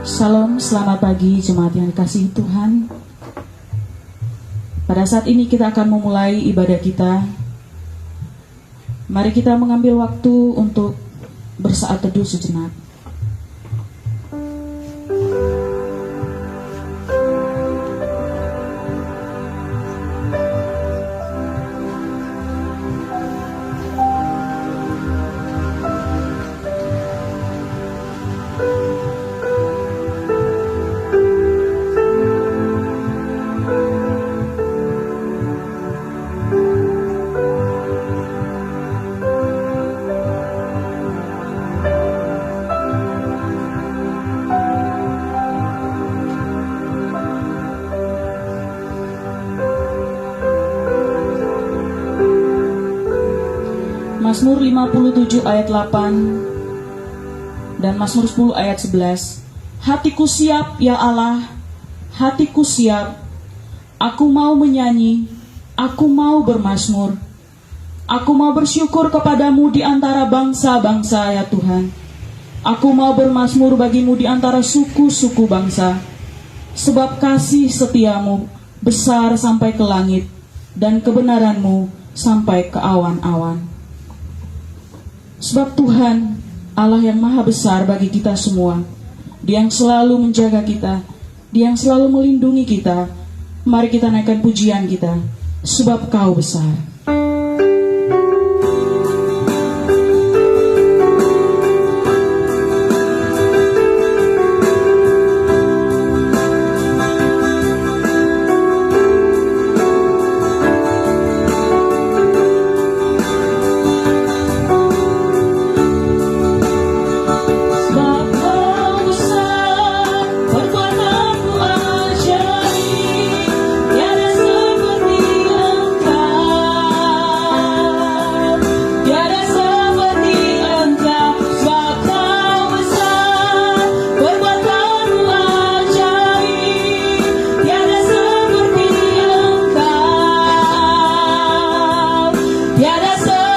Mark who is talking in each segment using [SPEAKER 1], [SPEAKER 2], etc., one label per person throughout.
[SPEAKER 1] Salam, selamat pagi jemaat yang dikasihi Tuhan. Pada saat ini kita akan memulai ibadah kita. Mari kita mengambil waktu untuk bersaat teduh sejenak. Mazmur 57 ayat 8 dan Mazmur 10 ayat 11. Hatiku siap ya Allah, hatiku siap. Aku mau menyanyi, aku mau bermazmur. Aku mau bersyukur kepadamu di antara bangsa-bangsa ya Tuhan. Aku mau bermazmur bagimu di antara suku-suku bangsa. Sebab kasih setiamu besar sampai ke langit dan kebenaranmu sampai ke awan-awan. Sebab Tuhan, Allah yang maha besar bagi kita semua, Dia yang selalu menjaga kita, Dia yang selalu melindungi kita. Mari kita naikkan pujian kita, sebab Kau besar.
[SPEAKER 2] Tiada seperti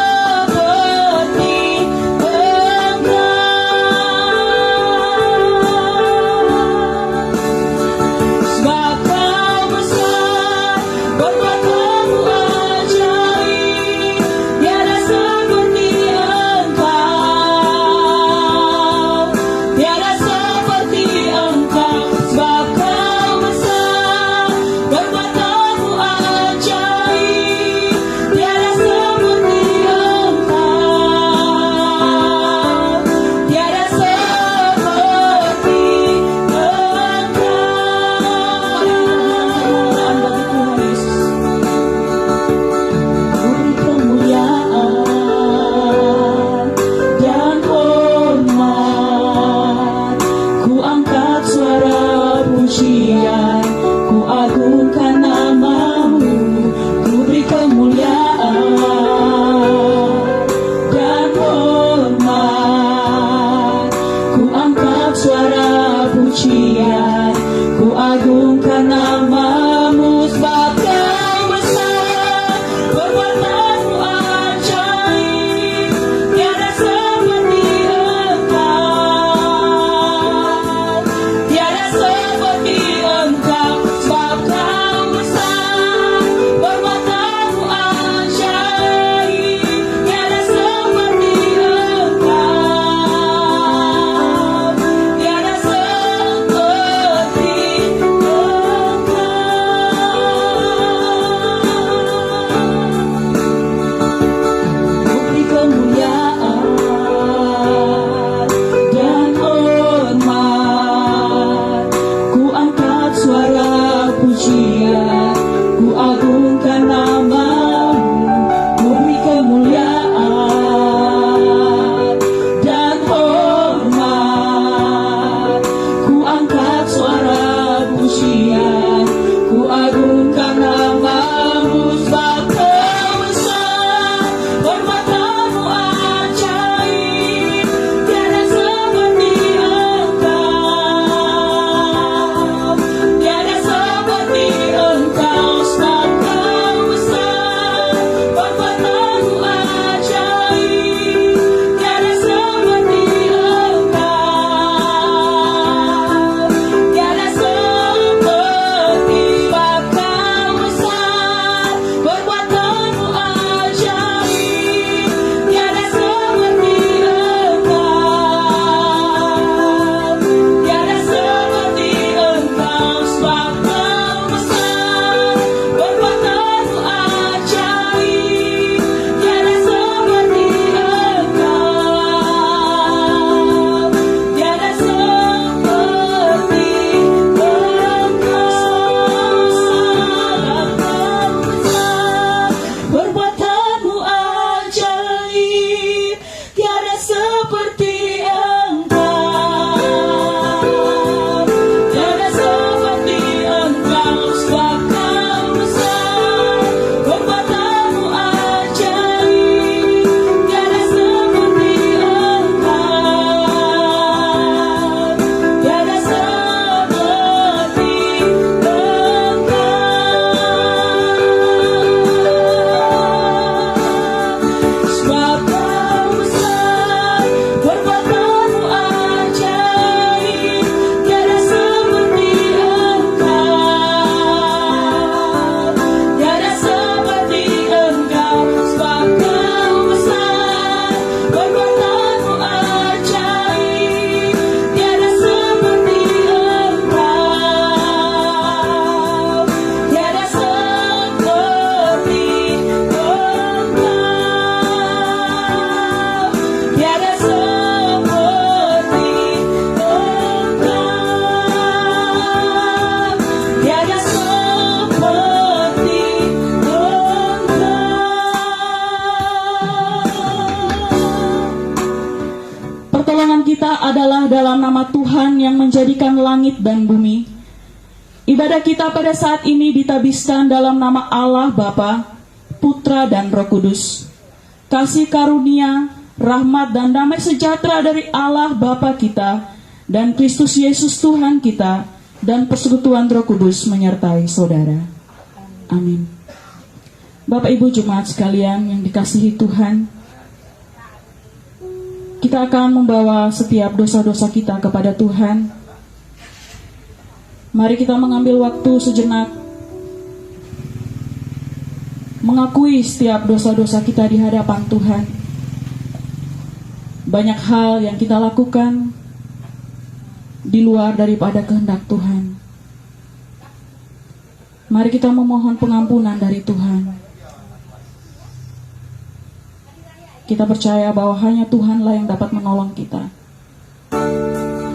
[SPEAKER 1] dalam nama Tuhan yang menjadikan langit dan bumi. Ibadah kita pada saat ini ditabiskan dalam nama Allah Bapa, Putra dan Roh Kudus. Kasih karunia, rahmat dan damai sejahtera dari Allah Bapa kita dan Kristus Yesus Tuhan kita dan persekutuan Roh Kudus menyertai saudara. Amin. Bapak Ibu Jemaat sekalian yang dikasihi Tuhan, kita akan membawa setiap dosa-dosa kita kepada Tuhan. Mari kita mengambil waktu sejenak, mengakui setiap dosa-dosa kita di hadapan Tuhan. Banyak hal yang kita lakukan di luar daripada kehendak Tuhan. Mari kita memohon pengampunan dari Tuhan. Kita percaya bahwa hanya Tuhanlah yang dapat menolong kita.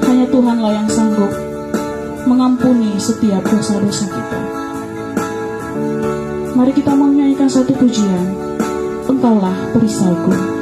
[SPEAKER 1] Hanya Tuhanlah yang sanggup mengampuni setiap dosa-dosa kita. Mari kita menyanyikan satu pujian, Engkaulah perisaiku.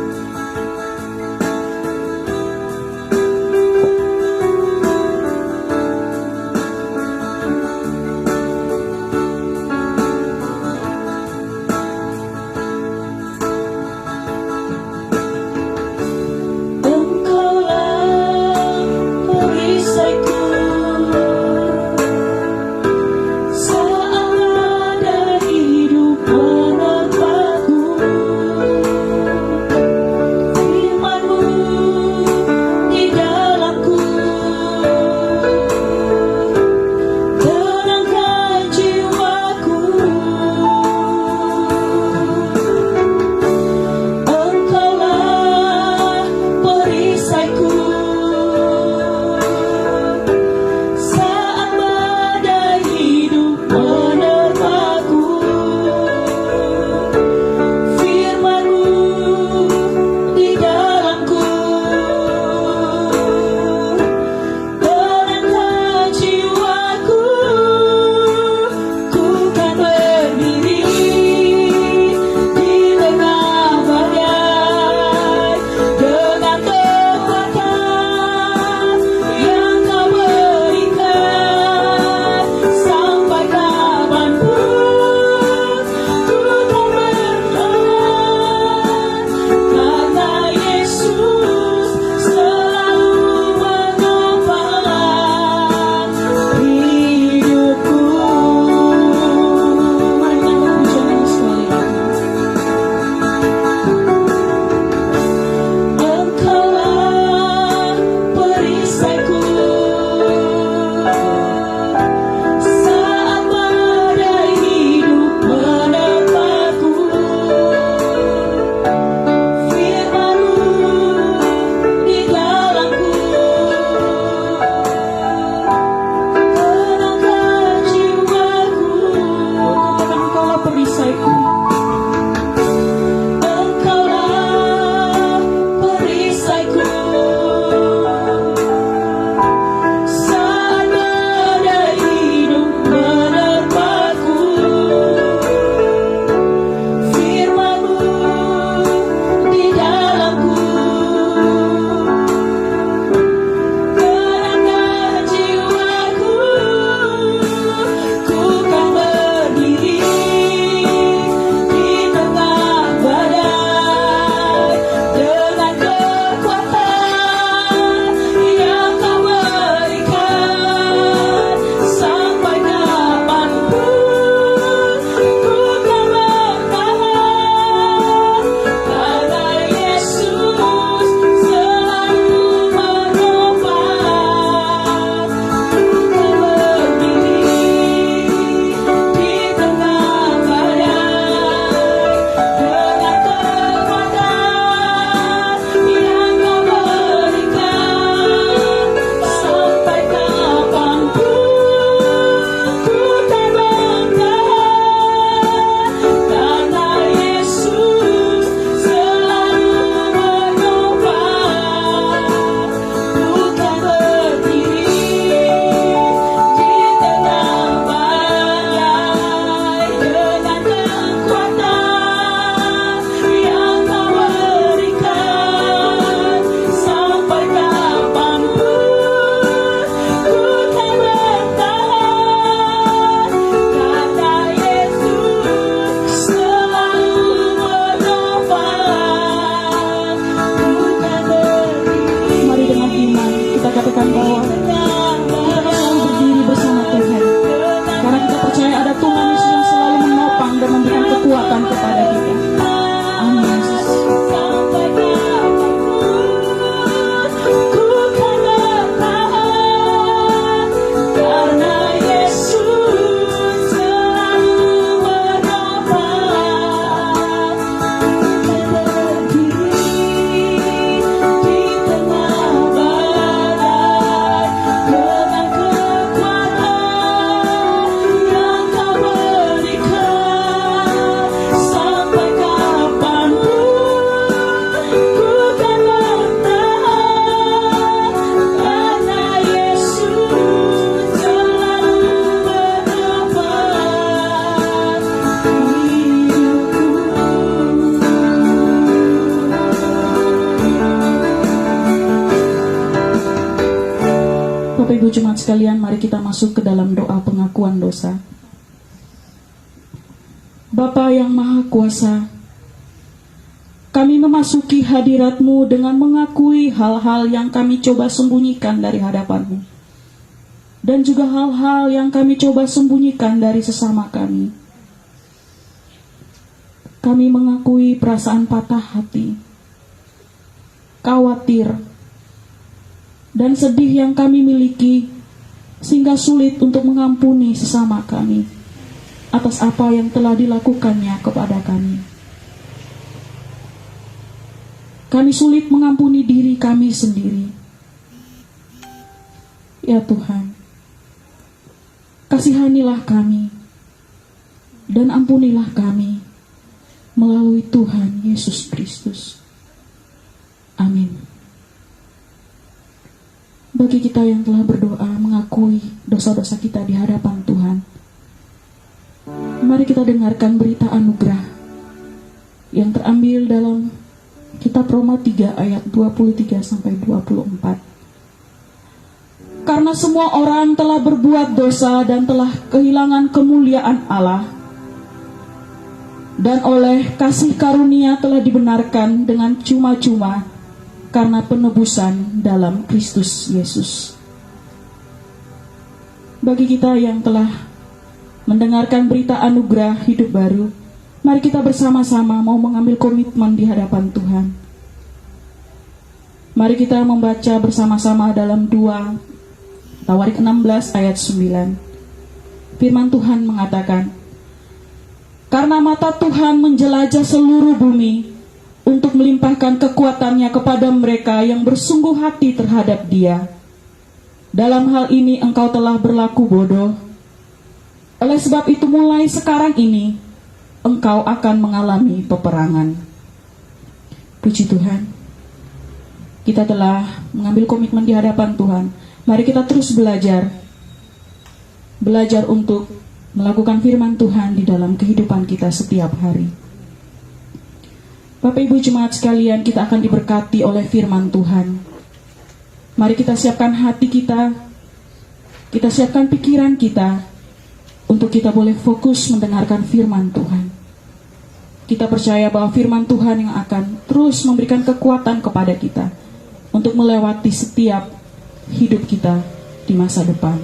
[SPEAKER 1] Bapak Ibu Jemaat sekalian, mari kita masuk ke dalam doa pengakuan dosa. Bapa yang Maha Kuasa, kami memasuki hadirat-Mu dengan mengakui hal-hal yang kami coba sembunyikan dari hadapan-Mu, dan juga hal-hal yang kami coba sembunyikan dari sesama kami. Kami mengakui perasaan patah hati, khawatir, dan sedih yang kami miliki, sehingga sulit untuk mengampuni sesama kami atas apa yang telah dilakukannya kepada kami. Kami sulit mengampuni diri kami sendiri. Ya Tuhan, kasihanilah kami dan ampunilah kami melalui Tuhan Yesus Kristus. Amin. Bagi kita yang telah berdoa mengakui dosa-dosa kita di hadapan Tuhan, mari kita dengarkan berita anugerah yang terambil dalam Kitab Roma 3 ayat 23-24. Karena semua orang telah berbuat dosa dan telah kehilangan kemuliaan Allah, dan oleh kasih karunia telah dibenarkan dengan cuma-cuma karena penebusan dalam Kristus Yesus. Bagi kita yang telah mendengarkan berita anugerah hidup baru, mari kita bersama-sama mau mengambil komitmen di hadapan Tuhan. Mari kita membaca bersama-sama dalam 2 Tawarik 16 ayat 9. Firman Tuhan mengatakan, karena mata Tuhan menjelajah seluruh bumi untuk melimpahkan kekuatannya kepada mereka yang bersungguh hati terhadap Dia. Dalam hal ini engkau telah berlaku bodoh. Oleh sebab itu mulai sekarang ini engkau akan mengalami peperangan. Puji Tuhan, kita telah mengambil komitmen di hadapan Tuhan. Mari kita terus belajar untuk melakukan firman Tuhan di dalam kehidupan kita setiap hari. Bapak Ibu Jemaat sekalian, kita akan diberkati oleh firman Tuhan. Mari kita siapkan hati kita siapkan pikiran kita, untuk kita boleh fokus mendengarkan firman Tuhan. Kita percaya bahwa firman Tuhan yang akan terus memberikan kekuatan kepada kita untuk melewati setiap hidup kita di masa depan.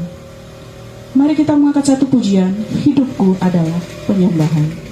[SPEAKER 1] Mari kita mengangkat satu pujian, hidupku adalah penyembahan.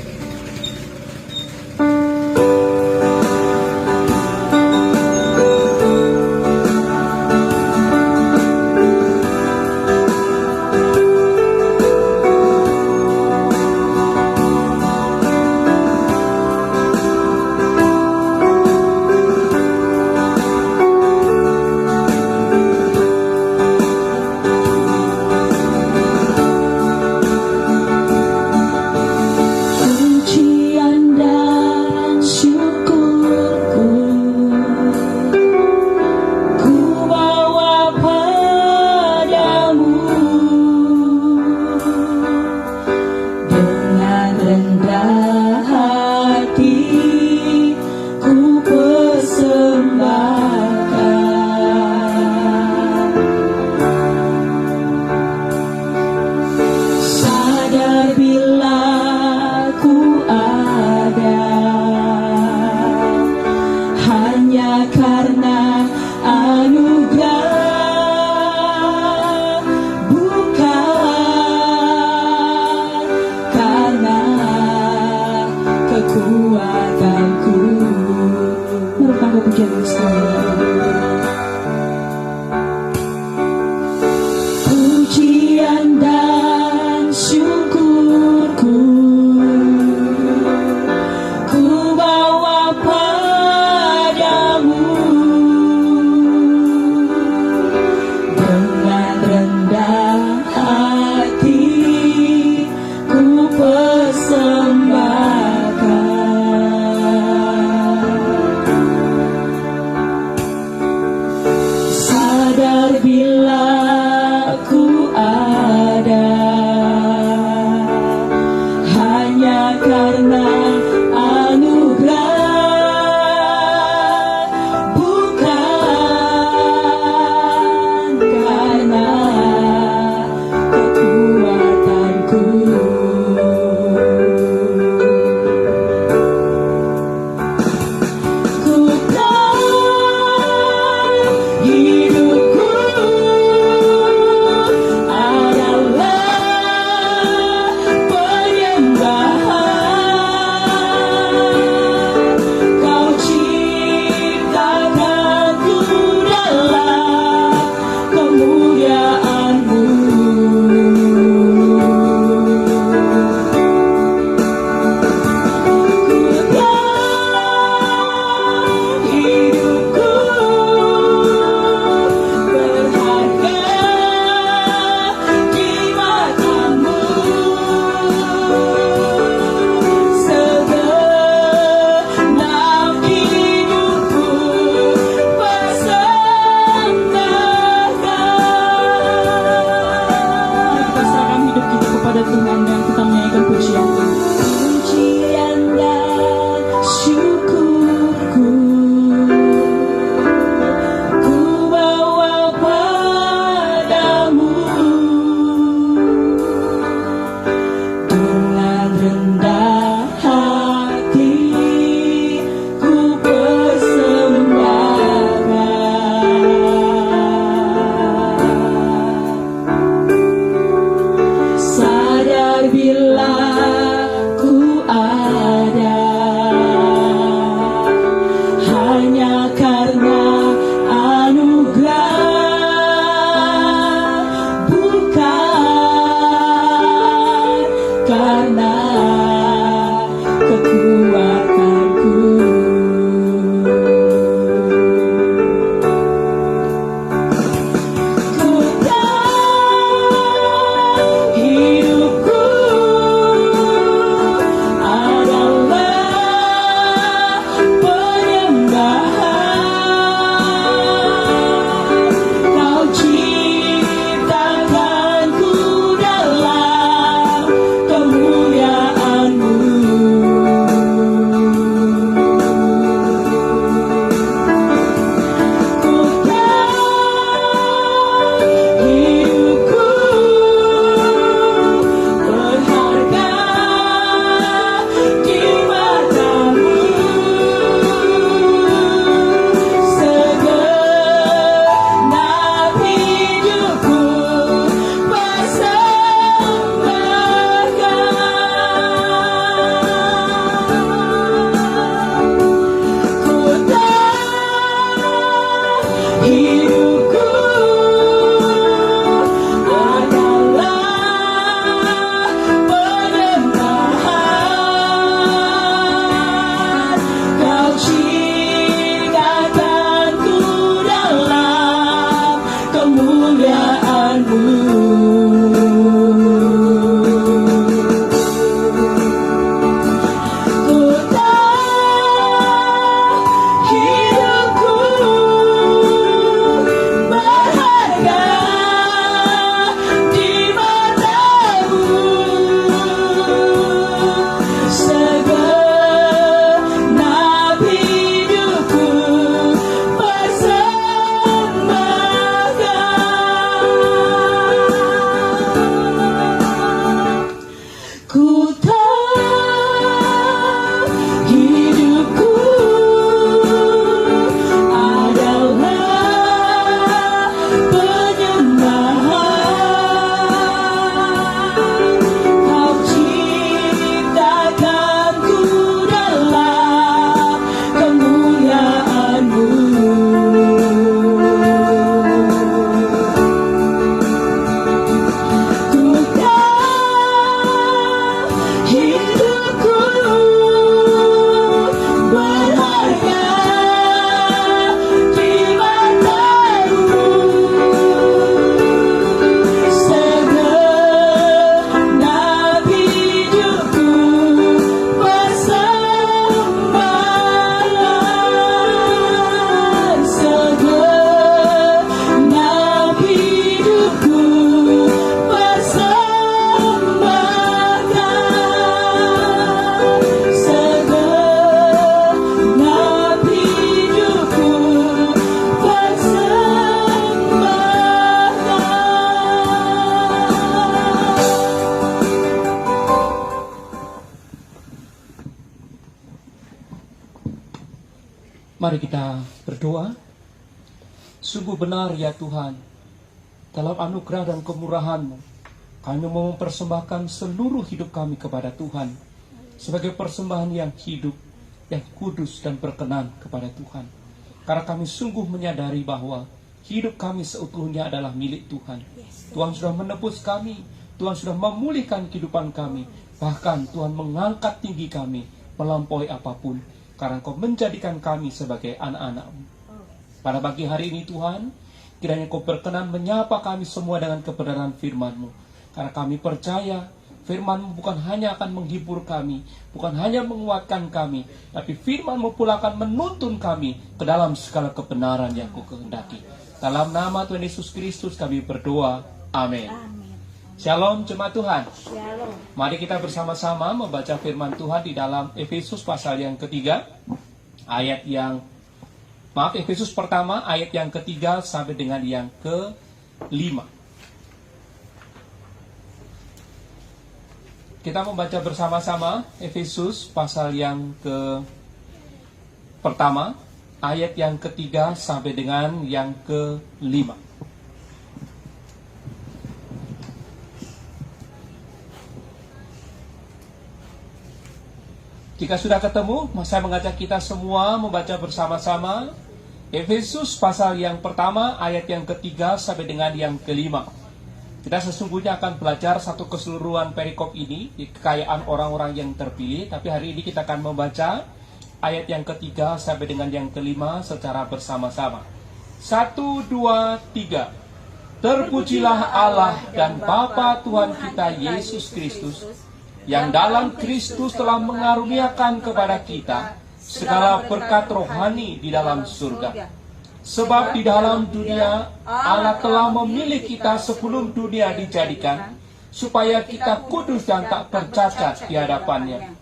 [SPEAKER 2] Mari kita berdoa. Sungguh benar ya Tuhan, dalam anugerah dan kemurahan-Mu, kami mau mempersembahkan seluruh hidup kami kepada Tuhan, sebagai persembahan yang hidup, yang kudus dan berkenan kepada Tuhan. Karena kami sungguh menyadari bahwa hidup kami seutuhnya adalah milik Tuhan. Tuhan sudah menebus kami, Tuhan sudah memulihkan kehidupan kami, bahkan Tuhan mengangkat tinggi kami melampaui apapun, karena Kau menjadikan kami sebagai anak-anak-Mu. Pada pagi hari ini Tuhan, kiranya Kau berkenan menyapa kami semua dengan kebenaran firman-Mu. Karena kami percaya firman-Mu bukan hanya akan menghibur kami, bukan hanya menguatkan kami, tapi firman-Mu pula akan menuntun kami ke dalam segala kebenaran yang Kau kehendaki. Dalam nama Tuhan Yesus Kristus kami berdoa. Amin. Shalom jemaat Tuhan.
[SPEAKER 3] Shalom.
[SPEAKER 2] Mari kita bersama-sama membaca firman Tuhan di dalam Efesus pasal yang ketiga, Efesus pertama ayat yang ketiga sampai dengan yang ke-5. Kita membaca bersama-sama Efesus pasal yang pertama ayat yang ketiga sampai dengan yang ke-5. Jika sudah ketemu, saya mengajak kita semua membaca bersama-sama Efesus pasal yang pertama ayat yang ketiga sampai dengan yang ke-5. Kita sesungguhnya akan belajar satu keseluruhan perikop ini di kekayaan orang-orang yang terpilih, tapi hari ini kita akan membaca ayat yang ketiga sampai dengan yang ke-5 secara bersama-sama. 1, 2, 3. Terpujilah Allah dan Bapa Tuhan kita Yesus Kristus, yang dalam Kristus telah mengaruniakan kepada kita segala berkat rohani di dalam surga. Sebab di dalam dunia Allah telah memilih kita sebelum dunia dijadikan, supaya kita kudus dan tak bercacat di hadapannya.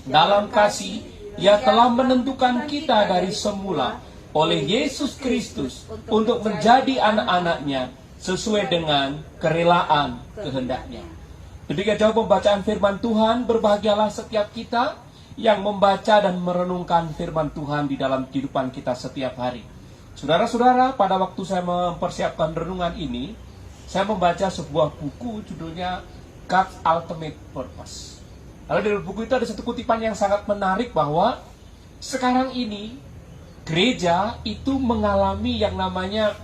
[SPEAKER 2] Dalam kasih Ia telah menentukan kita dari semula oleh Yesus Kristus untuk menjadi anak-anak-Nya sesuai dengan kerelaan kehendak-Nya. Demikian jauh pembacaan firman Tuhan. Berbahagialah setiap kita yang membaca dan merenungkan firman Tuhan di dalam kehidupan kita setiap hari. Saudara-saudara, pada waktu saya mempersiapkan renungan ini, saya membaca sebuah buku judulnya God's Ultimate Purpose. Lalu di buku itu ada satu kutipan yang sangat menarik bahwa sekarang ini gereja itu mengalami yang namanya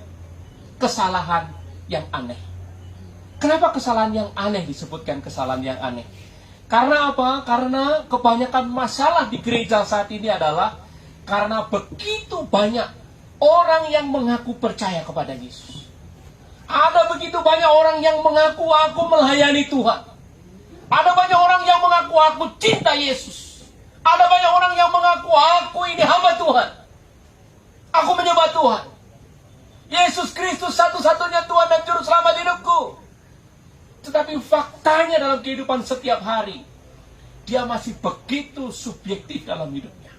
[SPEAKER 2] kesalahan yang aneh. Kenapa kesalahan yang aneh disebutkan kesalahan yang aneh? Karena apa? Karena kebanyakan masalah di gereja saat ini adalah karena begitu banyak orang yang mengaku percaya kepada Yesus. Ada begitu banyak orang yang mengaku aku melayani Tuhan. Ada banyak orang yang mengaku aku cinta Yesus. Ada banyak orang yang mengaku aku ini hamba Tuhan. Aku menyembah Tuhan. Yesus Kristus satu-satunya Tuhan dan Juru Selamat hidupku. Tetapi faktanya dalam kehidupan setiap hari, dia masih begitu subjektif dalam hidupnya.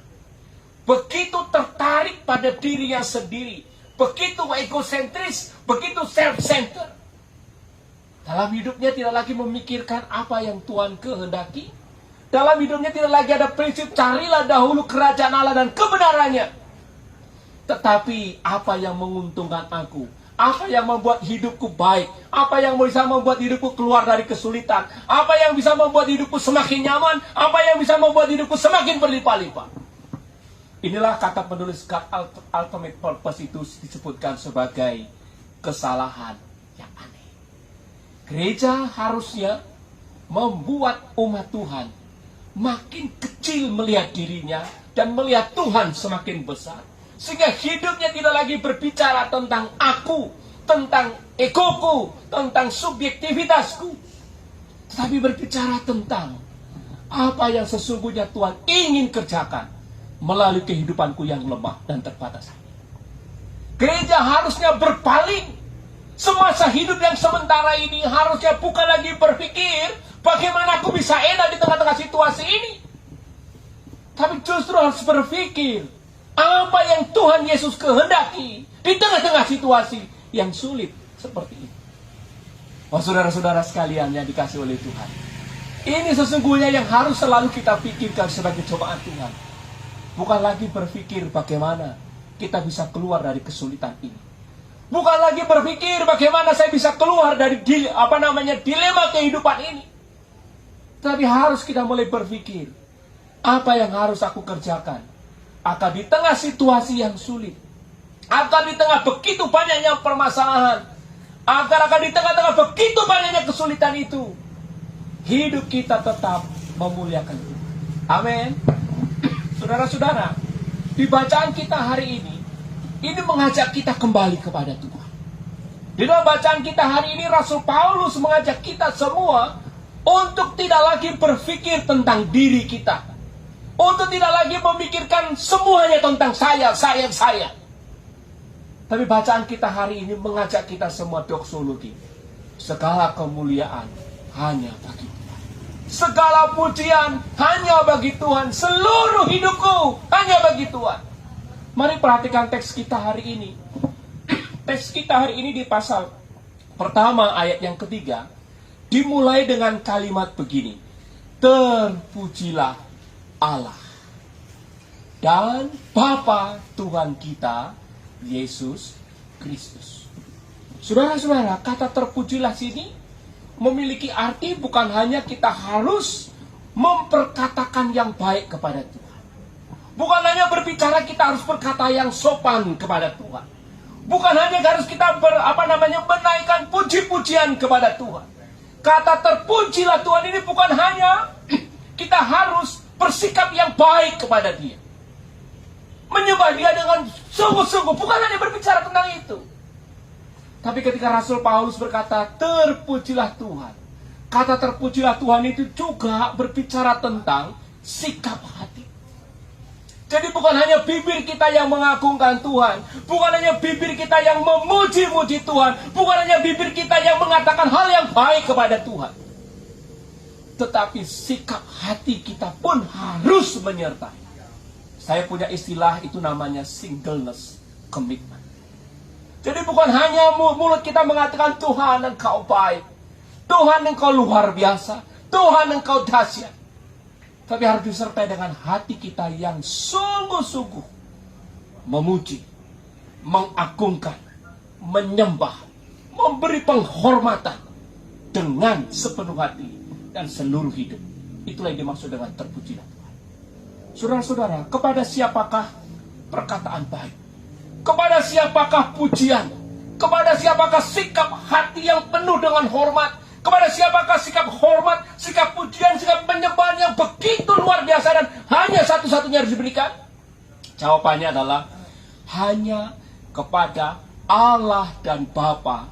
[SPEAKER 2] Begitu tertarik pada dirinya sendiri. Begitu egosentris, begitu self-centered. Dalam hidupnya tidak lagi memikirkan apa yang Tuhan kehendaki. Dalam hidupnya tidak lagi ada prinsip carilah dahulu kerajaan Allah dan kebenarannya. Tetapi apa yang menguntungkan aku? Apa yang membuat hidupku baik? Apa yang bisa membuat hidupku keluar dari kesulitan? Apa yang bisa membuat hidupku semakin nyaman? Apa yang bisa membuat hidupku semakin berlimpah-limpah? Inilah kata penulis God Ultimate Purpose itu disebutkan sebagai kesalahan yang aneh. Gereja harusnya membuat umat Tuhan makin kecil melihat dirinya dan melihat Tuhan semakin besar. Sehingga hidupnya tidak lagi berbicara tentang aku, tentang egoku, tentang subjektivitasku. Tetapi berbicara tentang apa yang sesungguhnya Tuhan ingin kerjakan melalui kehidupanku yang lemah dan terbatas. Gereja harusnya berpaling. Semasa hidup yang sementara ini harusnya bukan lagi berpikir bagaimana aku bisa enak di tengah-tengah situasi ini. Tapi justru harus berpikir apa yang Tuhan Yesus kehendaki di tengah-tengah situasi yang sulit seperti ini. Oh saudara-saudara sekalian yang dikasih oleh Tuhan, ini sesungguhnya yang harus selalu kita pikirkan sebagai cobaan Tuhan. Bukan lagi berpikir bagaimana kita bisa keluar dari kesulitan ini. Bukan lagi berpikir bagaimana saya bisa keluar dari dilema kehidupan ini. Tapi harus kita mulai berpikir, apa yang harus aku kerjakan? Akan di tengah situasi yang sulit, akan di tengah begitu banyaknya permasalahan, akan di tengah-tengah begitu banyaknya kesulitan itu, hidup kita tetap memuliakan Tuhan. Amin. Saudara-saudara, di bacaan kita hari ini mengajak kita kembali kepada Tuhan. Di dalam bacaan kita hari ini, Rasul Paulus mengajak kita semua untuk tidak lagi berpikir tentang diri kita. Untuk tidak lagi memikirkan semuanya tentang saya. Tapi bacaan kita hari ini mengajak kita semua doksologi. Segala kemuliaan hanya bagi Tuhan. Segala pujian hanya bagi Tuhan. Seluruh hidupku hanya bagi Tuhan. Mari perhatikan teks kita hari ini. Teks kita hari ini di pasal pertama ayat yang ketiga dimulai dengan kalimat begini. Terpujilah Allah dan Bapa Tuhan kita Yesus Kristus. Saudara-saudara, kata terpujilah sini memiliki arti bukan hanya kita harus memperkatakan yang baik kepada Tuhan. Bukan hanya berbicara kita harus berkata yang sopan kepada Tuhan. Bukan hanya harus kita menaikkan puji-pujian kepada Tuhan. Kata terpujilah Tuhan ini bukan hanya kita harus bersikap yang baik kepada Dia. Menyembah Dia dengan sungguh-sungguh, bukan hanya berbicara tentang itu. Tapi ketika Rasul Paulus berkata terpujilah Tuhan, kata terpujilah Tuhan itu juga berbicara tentang sikap hati. Jadi bukan hanya bibir kita yang mengagungkan Tuhan, bukan hanya bibir kita yang memuji-muji Tuhan, bukan hanya bibir kita yang mengatakan hal yang baik kepada Tuhan, tetapi sikap hati kita pun harus menyertai. Saya punya istilah itu namanya singleness commitment. Jadi bukan hanya mulut kita mengatakan Tuhan Engkau baik, Tuhan Engkau luar biasa, Tuhan Engkau dahsyat. Tapi harus disertai dengan hati kita yang sungguh-sungguh memuji, mengagungkan, menyembah, memberi penghormatan dengan sepenuh hati dan seluruh hidup. Itulah yang dimaksud dengan terpujilah Tuhan. Saudara-saudara, kepada siapakah perkataan baik? Kepada siapakah pujian? Kepada siapakah sikap hati yang penuh dengan hormat? Kepada siapakah sikap hormat, sikap pujian, sikap penyembahan yang begitu luar biasa dan hanya satu-satunya harus diberikan? Jawabannya adalah hanya kepada Allah dan Bapa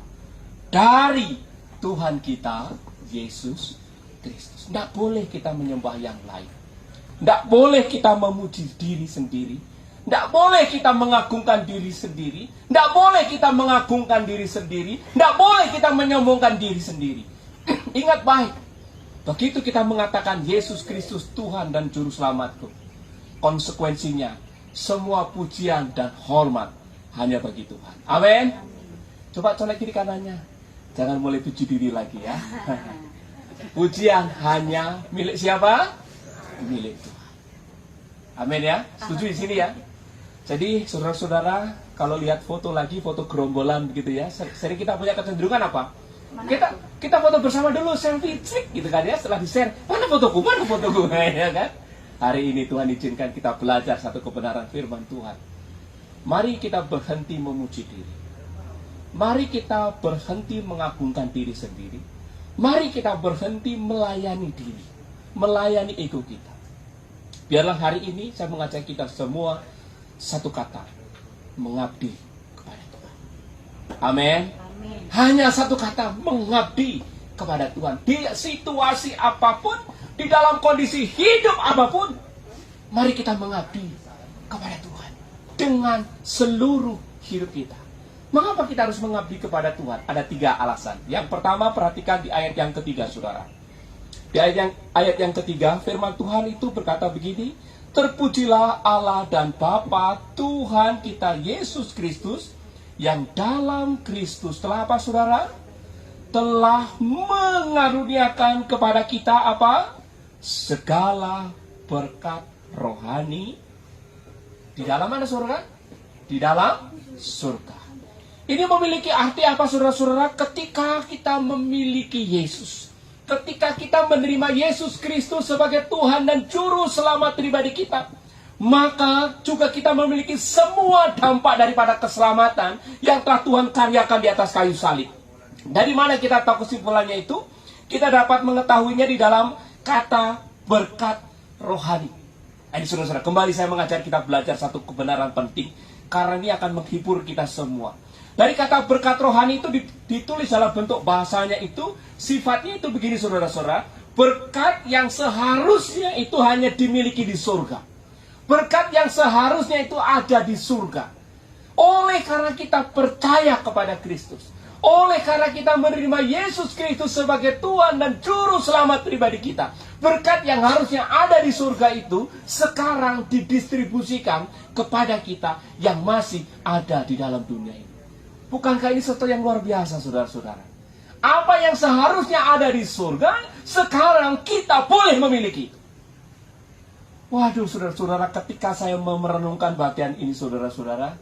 [SPEAKER 2] dari Tuhan kita Yesus Kristus. Tidak boleh kita menyembah yang lain. Tidak boleh kita memuji diri sendiri. Tidak boleh kita mengagungkan diri sendiri. Tidak boleh kita mengagungkan diri sendiri. Tidak boleh kita menyombongkan diri sendiri. Ingat baik, begitu kita mengatakan Yesus Kristus Tuhan dan Juru Selamatku, konsekuensinya semua pujian dan hormat hanya bagi Tuhan. Amin. Coba colek kiri kanannya. Jangan mulai puji diri lagi ya. Pujian hanya milik siapa? Milik Tuhan. Amin ya. Setuju di sini ya. Jadi saudara-saudara, kalau lihat foto lagi, foto gerombolan begitu ya, sering kita punya kecenderungan apa? Kita foto bersama dulu, selfie, trik, gitu kan ya. Setelah di-share, mana fotoku, ya kan? Hari ini Tuhan izinkan kita belajar satu kebenaran firman Tuhan. Mari kita berhenti memuji diri. Mari kita berhenti mengagungkan diri sendiri. Mari kita berhenti melayani diri, melayani ego kita. Biarlah hari ini saya mengajak kita semua satu kata, mengabdi kepada Tuhan. Amin. Hanya satu kata, mengabdi kepada Tuhan. Di situasi apapun, di dalam kondisi hidup apapun, mari kita mengabdi kepada Tuhan dengan seluruh hidup kita. Mengapa kita harus mengabdi kepada Tuhan? Ada 3 alasan. Yang pertama, perhatikan di ayat yang ketiga, saudara. Di ayat yang ketiga, firman Tuhan itu berkata begini, terpujilah Allah dan Bapa Tuhan kita Yesus Kristus, yang dalam Kristus telah apa, saudara? Telah mengaruniakan kepada kita apa? Segala berkat rohani. Di dalam mana, saudara? Di dalam surga. Ini memiliki arti apa, saudara-saudara? Ketika kita memiliki Yesus, ketika kita menerima Yesus Kristus sebagai Tuhan dan Juru Selamat pribadi kita, maka juga kita memiliki semua dampak daripada keselamatan yang telah Tuhan karyakan di atas kayu salib. Dari mana kita tahu kesimpulannya itu? Kita dapat mengetahuinya di dalam kata berkat rohani. Ini saudara-saudara, kembali saya mengajar kita belajar satu kebenaran penting, karena ini akan menghibur kita semua. Dari kata berkat rohani itu ditulis dalam bentuk bahasanya itu, sifatnya itu begini, saudara-saudara. Berkat yang seharusnya itu hanya dimiliki di surga. Berkat yang seharusnya itu ada di surga. Oleh karena kita percaya kepada Kristus, oleh karena kita menerima Yesus Kristus sebagai Tuhan dan Juru Selamat pribadi kita, berkat yang harusnya ada di surga itu sekarang didistribusikan kepada kita yang masih ada di dalam dunia ini. Bukankah ini sesuatu yang luar biasa, saudara-saudara? Apa yang seharusnya ada di surga, sekarang kita boleh memiliki. Waduh, saudara-saudara, ketika saya merenungkan bagian ini, saudara-saudara,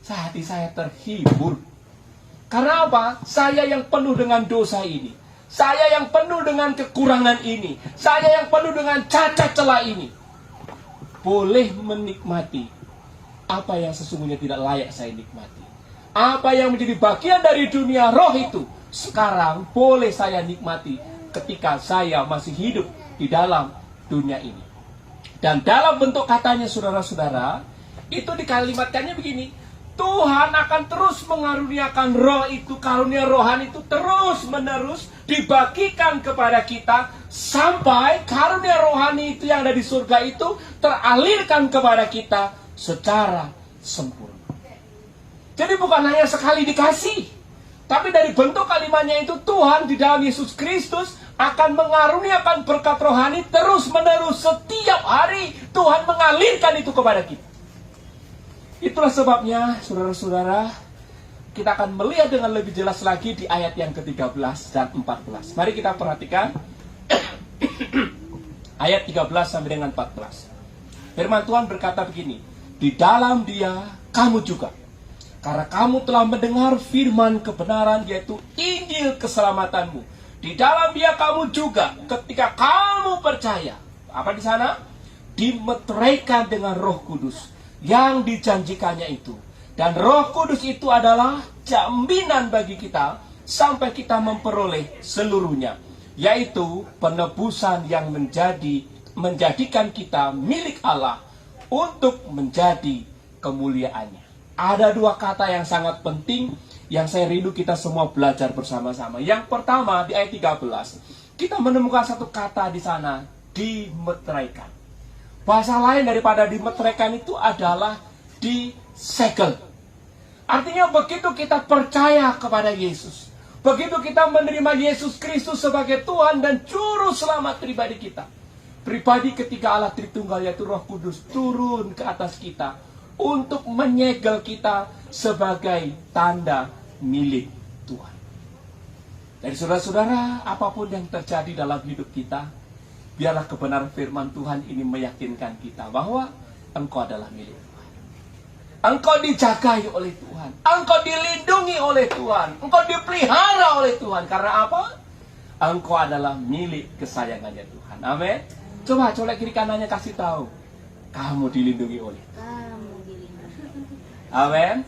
[SPEAKER 2] hati saya terhibur. Karena apa? Saya yang penuh dengan dosa ini, saya yang penuh dengan kekurangan ini, saya yang penuh dengan cacat celah ini, boleh menikmati apa yang sesungguhnya tidak layak saya nikmati. Apa yang menjadi bagian dari dunia roh itu, sekarang boleh saya nikmati ketika saya masih hidup di dalam dunia ini. Dan dalam bentuk katanya, saudara-saudara, itu dikalimatkannya begini, Tuhan akan terus mengaruniakan roh itu, karunia rohani itu terus menerus dibagikan kepada kita, sampai karunia rohani itu yang ada di surga itu teralirkan kepada kita secara sempurna. Jadi bukan hanya sekali dikasih, tapi dari bentuk kalimatnya itu, Tuhan di dalam Yesus Kristus akan mengaruniakan berkat rohani terus menerus. Setiap hari Tuhan mengalirkan itu kepada kita. Itulah sebabnya, saudara-saudara, kita akan melihat dengan lebih jelas lagi di ayat yang ke-13 dan 14. Mari kita perhatikan ayat 13 sampai dengan 14. Firman Tuhan berkata begini, di dalam Dia kamu juga, karena kamu telah mendengar firman kebenaran, yaitu Injil keselamatanmu. Di dalam Dia kamu juga, ketika kamu percaya, apa di sana? Dimeteraikan dengan Roh Kudus yang dijanjikannya itu. Dan Roh Kudus itu adalah jaminan bagi kita sampai kita memperoleh seluruhnya, yaitu penebusan yang menjadikan kita milik Allah untuk menjadi kemuliaannya. Ada 2 kata yang sangat penting yang saya rindu kita semua belajar bersama-sama. Yang pertama di ayat 13, kita menemukan satu kata di sana, dimeteraikan. Bahasa lain daripada dimeteraikan itu adalah disegel. Artinya begitu kita percaya kepada Yesus, begitu kita menerima Yesus Kristus sebagai Tuhan dan Juru Selamat pribadi kita, pribadi ketika Allah Tritunggal yaitu Roh Kudus turun ke atas kita untuk menyegel kita sebagai tanda milik Tuhan. Dari saudara-saudara, apapun yang terjadi dalam hidup kita, biarlah kebenaran firman Tuhan ini meyakinkan kita bahwa engkau adalah milik Tuhan. Engkau dijagai oleh Tuhan, engkau dilindungi oleh Tuhan, engkau dipelihara oleh Tuhan. Karena apa? Engkau adalah milik kesayangannya Tuhan. Amin. Coba colek kiri kanannya, kasih tahu, kamu dilindungi oleh Tuhan. Amin.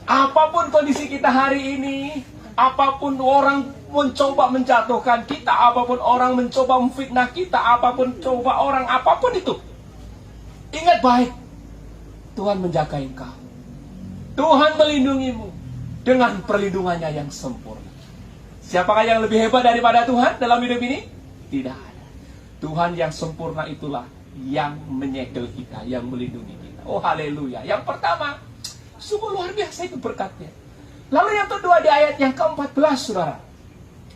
[SPEAKER 2] Apapun kondisi kita hari ini, apapun orang mencoba menjatuhkan kita, apapun orang mencoba memfitnah kita, apapun itu, ingat baik, Tuhan menjaga engkau. Tuhan melindungimu dengan perlindungannya yang sempurna. Siapakah yang lebih hebat daripada Tuhan dalam hidup ini? Tidak ada. Tuhan yang sempurna itulah yang menyegel kita, yang melindungi kita. Oh haleluya. Yang pertama, sungguh luar biasa itu berkatnya. Lalu yang kedua di ayat yang ke-14, saudara.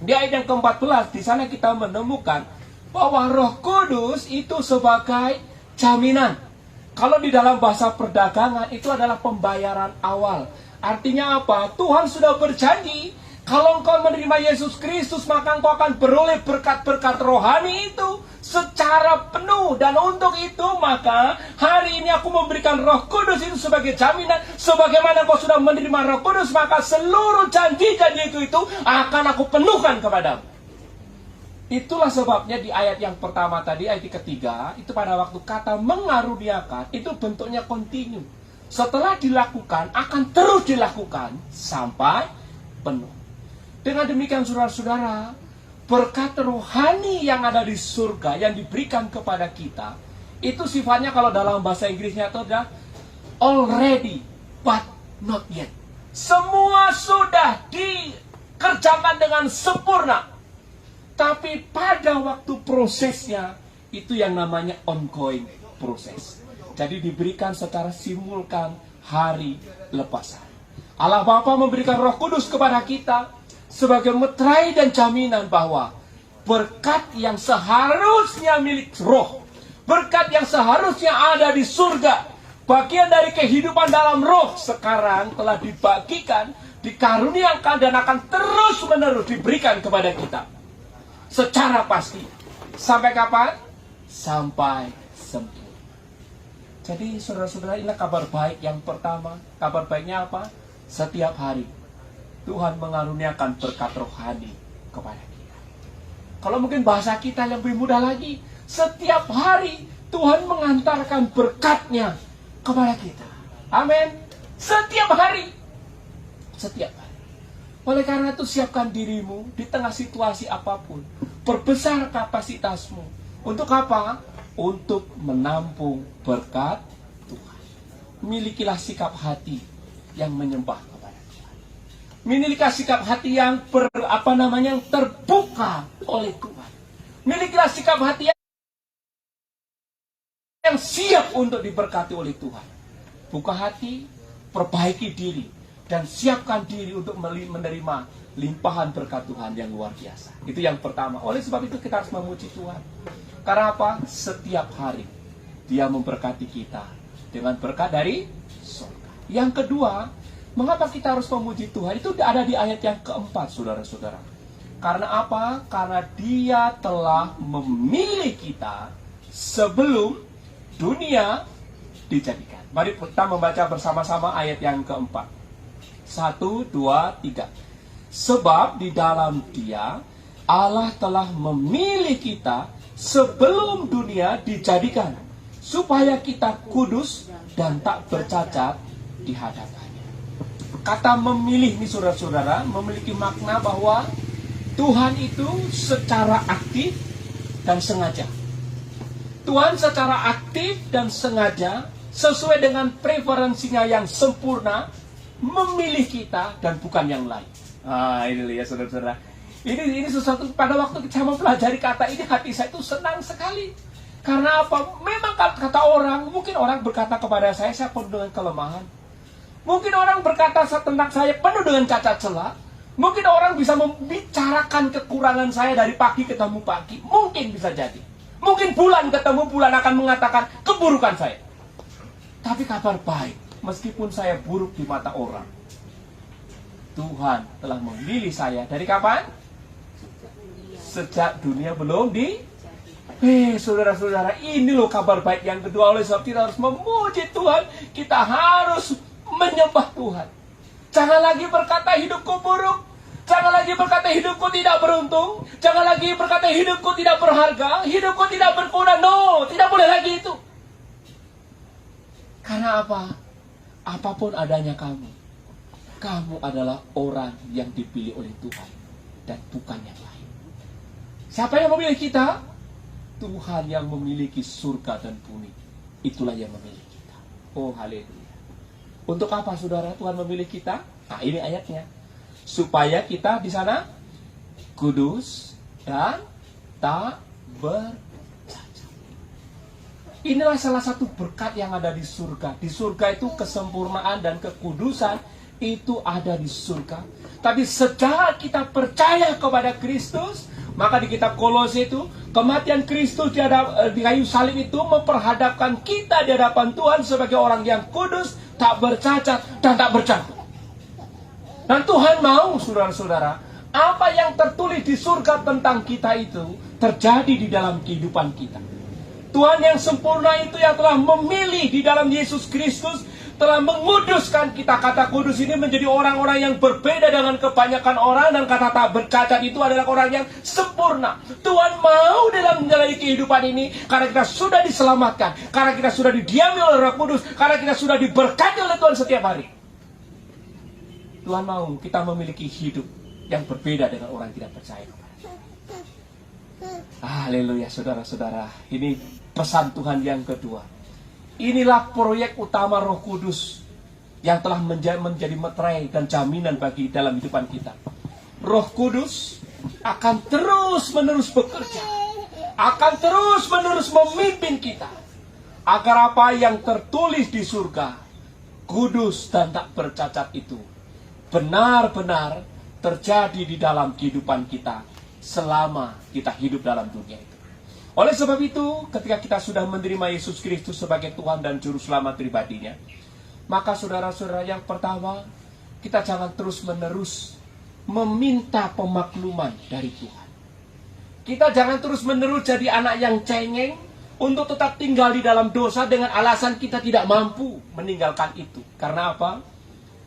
[SPEAKER 2] Di ayat yang ke-14, di sana kita menemukan bahwa Roh Kudus itu sebagai jaminan. Kalau di dalam bahasa perdagangan itu adalah pembayaran awal. Artinya apa? Tuhan sudah berjanji, kalau engkau menerima Yesus Kristus, maka engkau akan beroleh berkat-berkat rohani itu secara penuh. Dan untuk itu, maka hari ini aku memberikan Roh Kudus itu sebagai jaminan. Sebagaimana engkau sudah menerima Roh Kudus, maka seluruh janji-janji itu akan aku penuhkan kepadamu. Itulah sebabnya di ayat yang pertama tadi, ayat ketiga, itu pada waktu kata mengaruniakan, itu bentuknya kontinu. Setelah dilakukan, akan terus dilakukan sampai penuh. Dengan demikian saudara-saudara, berkat rohani yang ada di surga, yang diberikan kepada kita, itu sifatnya kalau dalam bahasa Inggrisnya itu adalah already but not yet. Semua sudah dikerjakan dengan sempurna. Tapi pada waktu prosesnya, itu yang namanya ongoing proses. Jadi diberikan secara simultan hari lepas hari. Allah Bapa memberikan Roh Kudus kepada kita sebagai meterai dan jaminan bahwa berkat yang seharusnya milik roh, berkat yang seharusnya ada di surga, bagian dari kehidupan dalam roh, sekarang telah dibagikan, dikaruniakan, dan akan terus-menerus diberikan kepada kita. Secara pasti. Sampai kapan? Sampai sempurna. Jadi saudara-saudara, inilah kabar baik yang pertama. Kabar baiknya apa? Setiap hari Tuhan mengaruniakan berkat rohani kepada kita. Kalau mungkin bahasa kita yang lebih mudah lagi, setiap hari Tuhan mengantarkan berkatnya kepada kita. Amin. Setiap hari. Setiap hari. Oleh karena itu, siapkan dirimu di tengah situasi apapun. Perbesar kapasitasmu. Untuk apa? Untuk menampung berkat Tuhan. Milikilah sikap hati yang menyembah kepada Tuhan. Milikilah sikap hati yang terbuka oleh Tuhan. Milikilah sikap hati yang siap untuk diberkati oleh Tuhan. Buka hati, perbaiki diri, dan siapkan diri untuk menerima limpahan berkat Tuhan yang luar biasa. Itu yang pertama. Oleh sebab itu kita harus memuji Tuhan. Karena apa? Setiap hari Dia memberkati kita dengan berkat dari surga. Yang kedua, mengapa kita harus memuji Tuhan? Itu ada di ayat yang keempat, saudara-saudara. Karena apa? Karena Dia telah memilih kita sebelum dunia dijadikan. Mari kita membaca bersama-sama ayat yang keempat. 1, 2, 3. Sebab di dalam Dia Allah telah memilih kita sebelum dunia dijadikan, supaya kita kudus dan tak bercacat di hadapannya. Kata memilih ini saudara-saudara memiliki makna bahwa Tuhan itu secara aktif dan sengaja. Tuhan secara aktif dan sengaja sesuai dengan preferensinya yang sempurna memilih kita dan bukan yang lain. Ini ya saudara-saudara. Ini sesuatu pada waktu saya mempelajari kata ini, hati saya itu senang sekali. Karena apa? Memang kata orang, mungkin orang berkata kepada saya penuh dengan kelemahan. Mungkin orang berkata tentang saya penuh dengan cacat celah. Mungkin orang bisa membicarakan kekurangan saya dari pagi ketemu pagi. Mungkin bisa jadi. Mungkin bulan ketemu bulan akan mengatakan keburukan saya. Tapi kabar baik, meskipun saya buruk di mata orang, Tuhan telah memilih saya dari kapan? Sejak dunia belum di... saudara-saudara, ini loh kabar baik yang kedua. Oleh sebab kita harus memuji Tuhan. Kita harus menyembah Tuhan. Jangan lagi berkata hidupku buruk. Jangan lagi berkata hidupku tidak beruntung. Jangan lagi berkata hidupku tidak berharga. Hidupku tidak berguna. No, tidak boleh lagi itu. Karena apa? Apapun adanya kamu adalah orang yang dipilih oleh Tuhan dan bukan yang lain. Siapa yang memilih kita? Tuhan yang memiliki surga dan bumi. Itulah yang memilih kita. Oh, haleluya. Untuk apa saudara Tuhan memilih kita? Nah, ini ayatnya. Supaya kita di sana kudus dan tak bercacat. Inilah salah satu berkat yang ada di surga. Di surga itu kesempurnaan dan kekudusan itu ada di surga. Tapi sejak kita percaya kepada Kristus, maka di kitab Kolose itu, kematian Kristus di kayu salib itu memperhadapkan kita di hadapan Tuhan sebagai orang yang kudus, tak bercacat, dan tak bercampur. Dan Tuhan mau, saudara-saudara, apa yang tertulis di surga tentang kita itu terjadi di dalam kehidupan kita. Tuhan yang sempurna itu yang telah memilih di dalam Yesus Kristus, telah menguduskan kita. Kata kudus ini menjadi orang-orang yang berbeda dengan kebanyakan orang. Dan kata tak bercacat itu adalah orang yang sempurna. Tuhan mau dalam menjalani kehidupan ini, karena kita sudah diselamatkan, karena kita sudah didiami oleh Roh Kudus, karena kita sudah diberkati oleh Tuhan setiap hari. Tuhan mau kita memiliki hidup yang berbeda dengan orang yang tidak percaya kepada Tuhan. Haleluya, saudara-saudara. Ini pesan Tuhan yang kedua. Inilah proyek utama Roh Kudus yang telah menjadi meterai dan jaminan bagi dalam kehidupan kita. Roh Kudus akan terus-menerus bekerja, akan terus-menerus memimpin kita, agar apa yang tertulis di surga, kudus dan tak bercacat itu, benar-benar terjadi di dalam kehidupan kita selama kita hidup dalam dunia itu. Oleh sebab itu, ketika kita sudah menerima Yesus Kristus sebagai Tuhan dan Juru Selamat pribadinya, maka saudara-saudara, yang pertama, kita jangan terus-menerus meminta pemakluman dari Tuhan. Kita jangan terus-menerus jadi anak yang cengeng untuk tetap tinggal di dalam dosa dengan alasan kita tidak mampu meninggalkan itu. Karena apa?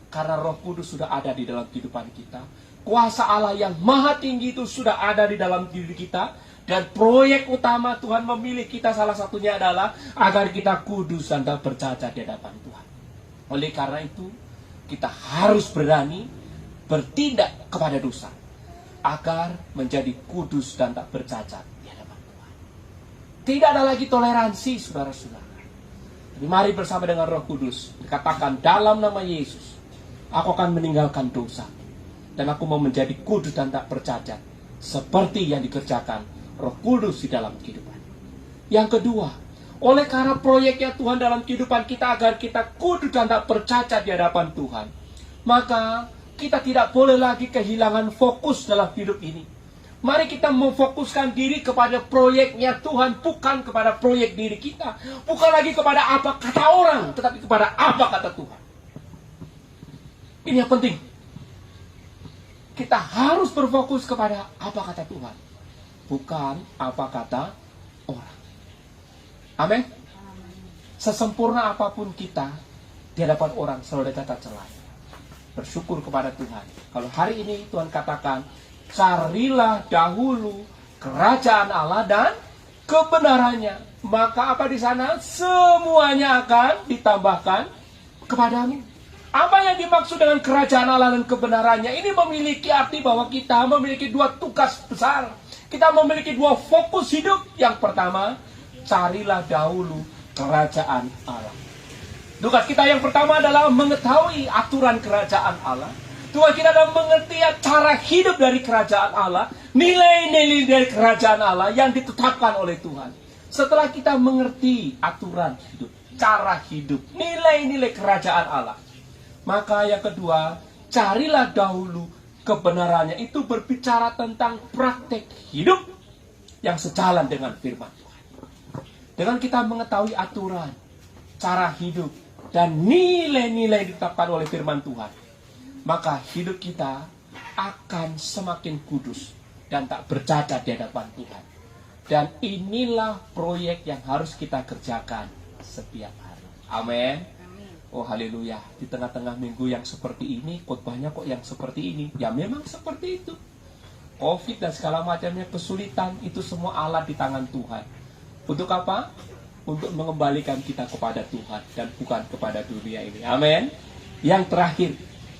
[SPEAKER 2] Karena Roh Kudus sudah ada di dalam kehidupan kita. Kuasa Allah yang maha tinggi itu sudah ada di dalam diri kita. Dan proyek utama Tuhan memilih kita salah satunya adalah agar kita kudus dan tak bercacat di hadapan Tuhan. Oleh karena itu, kita harus berani bertindak kepada dosa agar menjadi kudus dan tak bercacat di hadapan Tuhan. Tidak ada lagi toleransi, saudara-saudara. Tapi mari bersama dengan Roh Kudus dikatakan dalam nama Yesus, aku akan meninggalkan dosa dan aku mau menjadi kudus dan tak bercacat seperti yang dikerjakan Roh Kudus di dalam kehidupan. Yang kedua, oleh karena proyeknya Tuhan dalam kehidupan kita agar kita kudus dan tak bercacat di hadapan Tuhan, maka kita tidak boleh lagi kehilangan fokus dalam hidup ini. Mari kita memfokuskan diri kepada proyeknya Tuhan, bukan kepada proyek diri kita, bukan lagi kepada apa kata orang, tetapi kepada apa kata Tuhan. Ini yang penting. Kita harus berfokus kepada apa kata Tuhan, bukan apa kata orang. Amin. Sesempurna apapun kita di hadapan orang selalu ada cacat celah. Bersyukur kepada Tuhan. Kalau hari ini Tuhan katakan, carilah dahulu kerajaan Allah dan kebenarannya, maka apa di sana? Semuanya akan ditambahkan kepadamu. Apa yang dimaksud dengan kerajaan Allah dan kebenarannya? Ini memiliki arti bahwa kita memiliki dua tugas besar. Kita memiliki dua fokus hidup. Yang pertama, carilah dahulu kerajaan Allah. Tugas kita yang pertama adalah mengetahui aturan kerajaan Allah. Tugas kita adalah mengerti cara hidup dari kerajaan Allah, nilai-nilai dari kerajaan Allah yang ditetapkan oleh Tuhan. Setelah kita mengerti aturan hidup, cara hidup, nilai-nilai kerajaan Allah, maka yang kedua, carilah dahulu kebenarannya. Itu berbicara tentang praktek hidup yang sejalan dengan firman Tuhan. Dengan kita mengetahui aturan, cara hidup, dan nilai-nilai ditetapkan oleh firman Tuhan, maka hidup kita akan semakin kudus dan tak bercacat di hadapan Tuhan. Dan inilah proyek yang harus kita kerjakan setiap hari. Amin. Oh haleluya. Di tengah-tengah minggu yang seperti ini, khotbahnya kok yang seperti ini? Ya memang seperti itu. Covid dan segala macamnya, kesulitan, itu semua alat di tangan Tuhan. Untuk apa? Untuk mengembalikan kita kepada Tuhan dan bukan kepada dunia ini. Amin. Yang terakhir,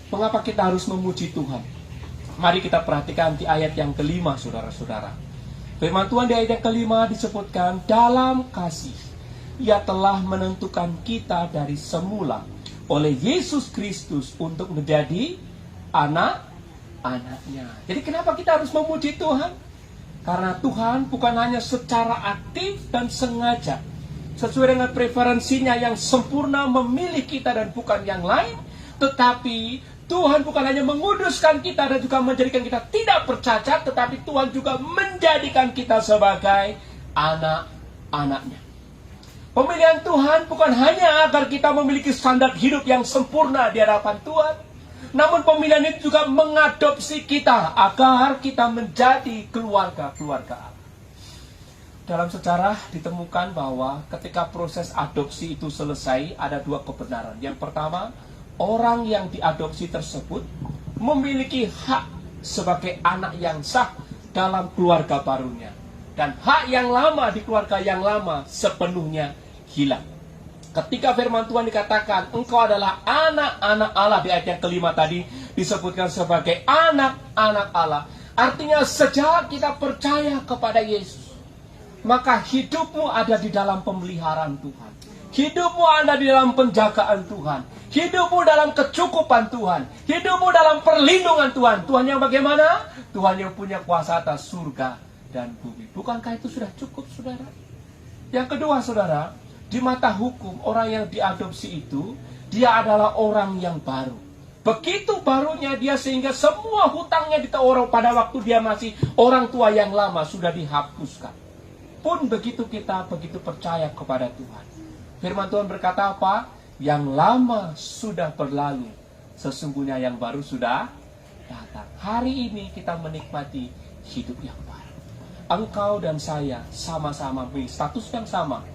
[SPEAKER 2] mengapa kita harus memuji Tuhan? Mari kita perhatikan di ayat yang kelima, saudara-saudara. Firman Tuhan di ayat yang kelima disebutkan, dalam kasih Ia telah menentukan kita dari semula oleh Yesus Kristus untuk menjadi anak-anaknya. Jadi kenapa kita harus memuji Tuhan? Karena Tuhan bukan hanya secara aktif dan sengaja, sesuai dengan preferensinya yang sempurna memilih kita dan bukan yang lain, tetapi Tuhan bukan hanya menguduskan kita dan juga menjadikan kita tidak bercacat, tetapi Tuhan juga menjadikan kita sebagai anak-anaknya. Pemilihan Tuhan bukan hanya agar kita memiliki standar hidup yang sempurna di hadapan Tuhan, namun pemilihan itu juga mengadopsi kita agar kita menjadi keluarga-keluarga Allah. Dalam sejarah ditemukan bahwa ketika proses adopsi itu selesai, ada dua kebenaran. Yang pertama, orang yang diadopsi tersebut memiliki hak sebagai anak yang sah dalam keluarga barunya. Dan hak yang lama di keluarga yang lama sepenuhnya hilang. Ketika firman Tuhan dikatakan, engkau adalah anak-anak Allah, di ayat yang kelima tadi disebutkan sebagai anak-anak Allah. Artinya sejak kita percaya kepada Yesus, maka hidupmu ada di dalam pemeliharaan Tuhan. Hidupmu ada di dalam penjagaan Tuhan. Hidupmu dalam kecukupan Tuhan. Hidupmu dalam perlindungan Tuhan. Tuhan yang bagaimana? Tuhan yang punya kuasa atas surga dan bumi. Bukankah itu sudah cukup, saudara? Yang kedua, saudara, di mata hukum, orang yang diadopsi itu, dia adalah orang yang baru. Begitu barunya dia sehingga semua hutangnya orang pada waktu dia masih orang tua yang lama sudah dihapuskan. Pun begitu kita begitu percaya kepada Tuhan. Firman Tuhan berkata apa? Yang lama sudah berlalu, sesungguhnya yang baru sudah datang. Hari ini kita menikmati hidup yang baru. Engkau dan saya sama-sama memiliki status yang sama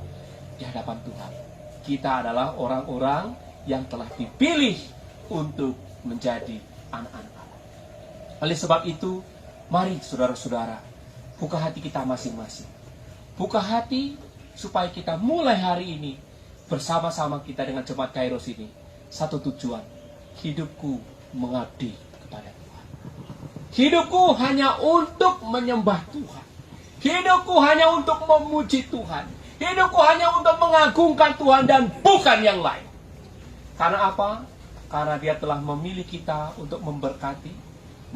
[SPEAKER 2] di hadapan Tuhan. Kita adalah orang-orang yang telah dipilih untuk menjadi anak-anak Allah. Oleh sebab itu, mari saudara-saudara, buka hati kita masing-masing. Buka hati supaya kita mulai hari ini bersama-sama kita dengan jemaat Kairos ini, satu tujuan, hidupku mengabdi kepada Tuhan. Hidupku hanya untuk menyembah Tuhan. Hidupku hanya untuk memuji Tuhan. Hidupku hanya untuk mengagungkan Tuhan dan bukan yang lain. Karena apa? Karena Dia telah memilih kita untuk memberkati,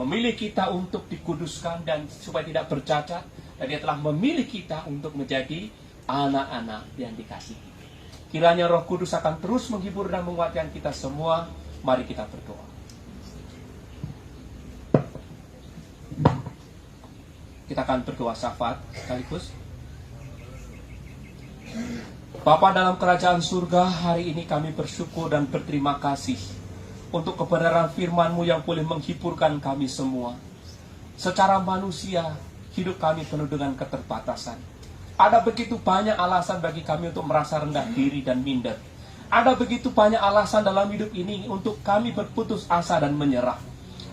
[SPEAKER 2] memilih kita untuk dikuduskan dan supaya tidak bercacat, dan Dia telah memilih kita untuk menjadi anak-anak yang dikasihi. Kiranya Roh Kudus akan terus menghibur dan menguatkan kita semua. Mari kita berdoa. Kita akan berdoa syafaat sekaligus. Bapa dalam kerajaan surga, hari ini kami bersyukur dan berterima kasih untuk kebenaran firman-Mu yang boleh menghiburkan kami semua. Secara manusia, hidup kami penuh dengan keterbatasan. Ada begitu banyak alasan bagi kami untuk merasa rendah diri dan minder. Ada begitu banyak alasan dalam hidup ini untuk kami berputus asa dan menyerah.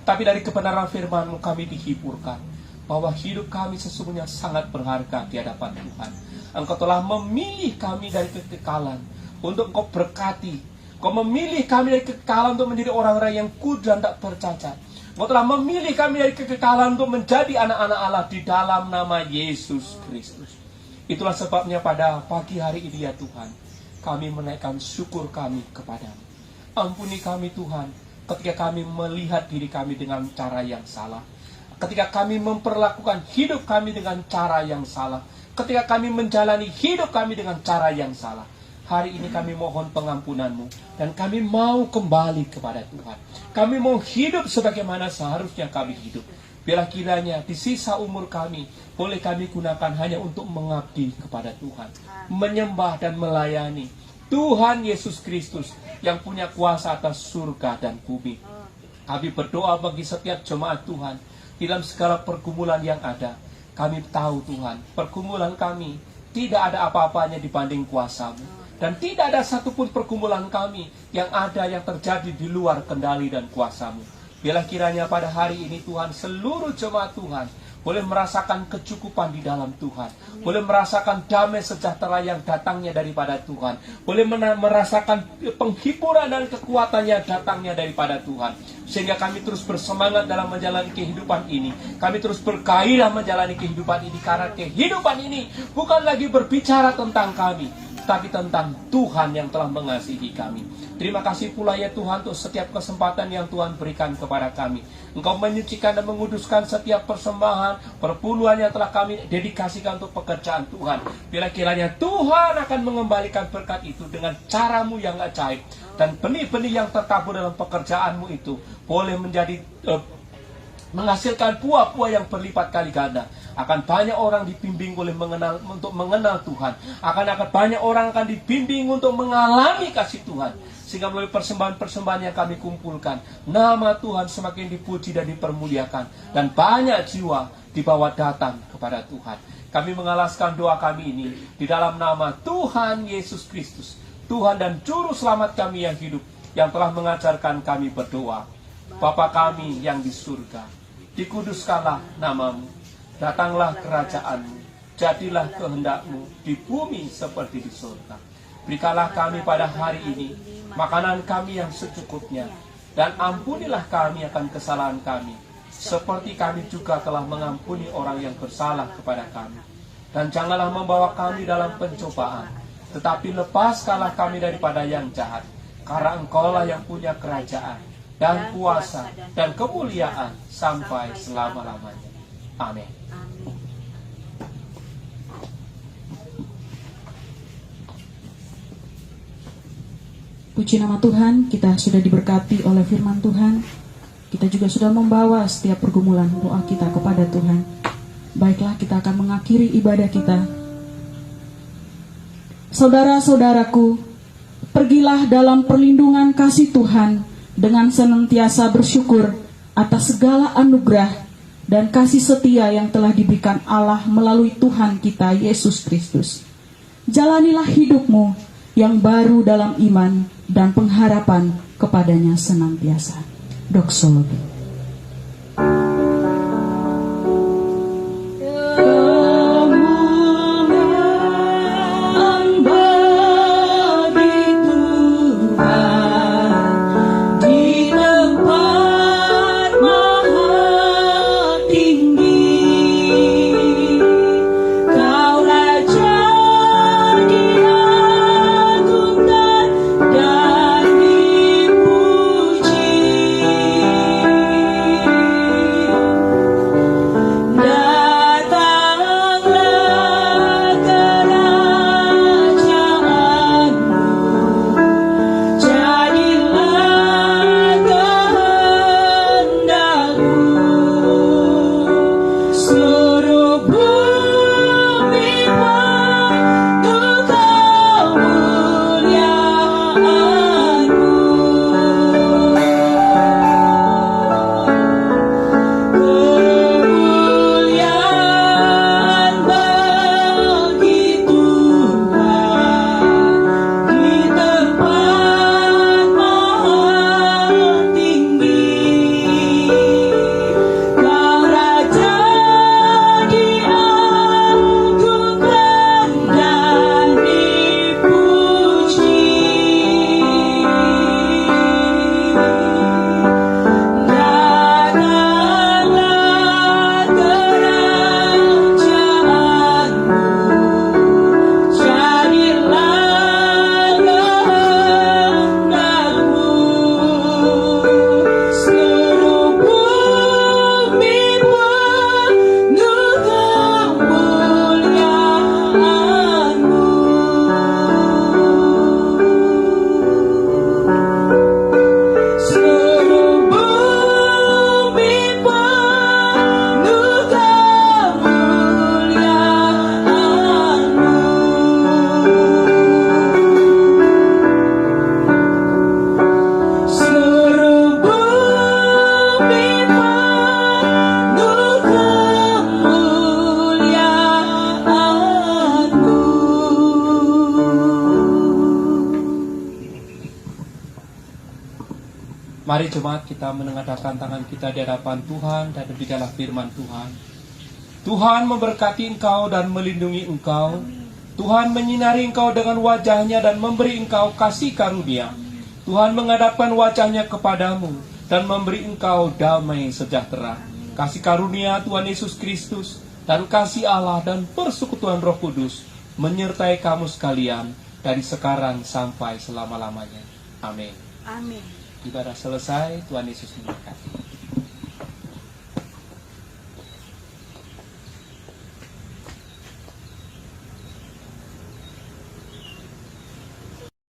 [SPEAKER 2] Tapi dari kebenaran firman-Mu kami dihiburkan bahwa hidup kami sesungguhnya sangat berharga di hadapan Tuhan. Engkau telah memilih kami dari kekekalan untuk Engkau berkati. Engkau memilih kami dari kekekalan untuk menjadi orang-orang yang kudus dan tak bercacat. Engkau telah memilih kami dari kekekalan untuk menjadi anak-anak Allah di dalam nama Yesus Kristus. Itulah sebabnya pada pagi hari ini ya Tuhan, kami menaikkan syukur kami kepadamu. Ampuni kami Tuhan, ketika kami melihat diri kami dengan cara yang salah, ketika kami memperlakukan hidup kami dengan cara yang salah, ketika kami menjalani hidup kami dengan cara yang salah. Hari ini kami mohon pengampunan-Mu, dan kami mau kembali kepada Tuhan. Kami mau hidup sebagaimana seharusnya kami hidup. Biarlah kiranya di sisa umur kami, boleh kami gunakan hanya untuk mengabdi kepada Tuhan, menyembah dan melayani Tuhan Yesus Kristus yang punya kuasa atas surga dan bumi. Kami berdoa bagi setiap jemaat Tuhan dalam segala pergumulan yang ada. Kami tahu Tuhan, pergumulan kami tidak ada apa-apanya dibanding kuasa-Mu. Dan tidak ada satupun pergumulan kami yang ada yang terjadi di luar kendali dan kuasa-Mu. Biarlah kiranya pada hari ini Tuhan, seluruh jemaat Tuhan boleh merasakan kecukupan di dalam Tuhan, boleh merasakan damai sejahtera yang datangnya daripada Tuhan, boleh merasakan penghiburan dan kekuatan yang datangnya daripada Tuhan, sehingga kami terus bersemangat dalam menjalani kehidupan ini. Kami terus bergairah menjalani kehidupan ini, karena kehidupan ini bukan lagi berbicara tentang kami, tapi tentang Tuhan yang telah mengasihi kami. Terima kasih pula ya Tuhan untuk setiap kesempatan yang Tuhan berikan kepada kami. Engkau menyucikan dan menguduskan setiap persembahan, perpuluhan yang telah kami dedikasikan untuk pekerjaan Tuhan. Bila kiranya Tuhan akan mengembalikan berkat itu dengan cara-Mu yang ajaib. Dan benih-benih yang tertabur dalam pekerjaan-Mu itu boleh menjadi menghasilkan buah-buah yang berlipat kali ganda. Akan banyak orang dibimbing untuk mengenal Tuhan. Akan banyak orang akan dibimbing untuk mengalami kasih Tuhan. Sehingga melalui persembahan-persembahan yang kami kumpulkan, nama Tuhan semakin dipuji dan dipermuliakan. Dan banyak jiwa dibawa datang kepada Tuhan. Kami mengalaskan doa kami ini di dalam nama Tuhan Yesus Kristus, Tuhan dan Juru Selamat kami yang hidup, yang telah mengajarkan kami berdoa. Bapa kami yang di surga, dikuduskanlah nama-Mu, datanglah kerajaan-Mu, jadilah kehendak-Mu di bumi seperti di surga. Berikanlah kami pada hari ini makanan kami yang secukupnya, dan ampunilah kami akan kesalahan kami, seperti kami juga telah mengampuni orang yang bersalah kepada kami. Dan janganlah membawa kami dalam pencobaan, tetapi lepaskanlah kami daripada yang jahat, karena Engkau-lah yang punya kerajaan, dan kuasa, dan kemuliaan sampai selama-lamanya. Amin.
[SPEAKER 1] Puji nama Tuhan, kita sudah diberkati oleh firman Tuhan. Kita juga sudah membawa setiap pergumulan doa kita kepada Tuhan. Baiklah, kita akan mengakhiri ibadah kita. Saudara-saudaraku, pergilah dalam perlindungan kasih Tuhan dengan senantiasa bersyukur atas segala anugerah dan kasih setia yang telah diberikan Allah melalui Tuhan kita Yesus Kristus. Jalanilah hidupmu yang baru dalam iman dan pengharapan kepadanya senantiasa. Doksologi.
[SPEAKER 3] Dan dipuji
[SPEAKER 2] Mari jemaat kita menengadahkan tangan kita di hadapan Tuhan dan di dalam firman Tuhan. Tuhan memberkati engkau dan melindungi engkau. Tuhan menyinari engkau dengan wajahnya dan memberi engkau kasih karunia. Tuhan menghadapkan wajahnya kepadamu dan memberi engkau damai sejahtera. Kasih karunia Tuhan Yesus Kristus dan kasih Allah dan persekutuan Roh Kudus menyertai kamu sekalian dari sekarang sampai selama-lamanya. Amin.
[SPEAKER 3] Amin.
[SPEAKER 2] Ibadah selesai, Tuhan Yesus memberkati.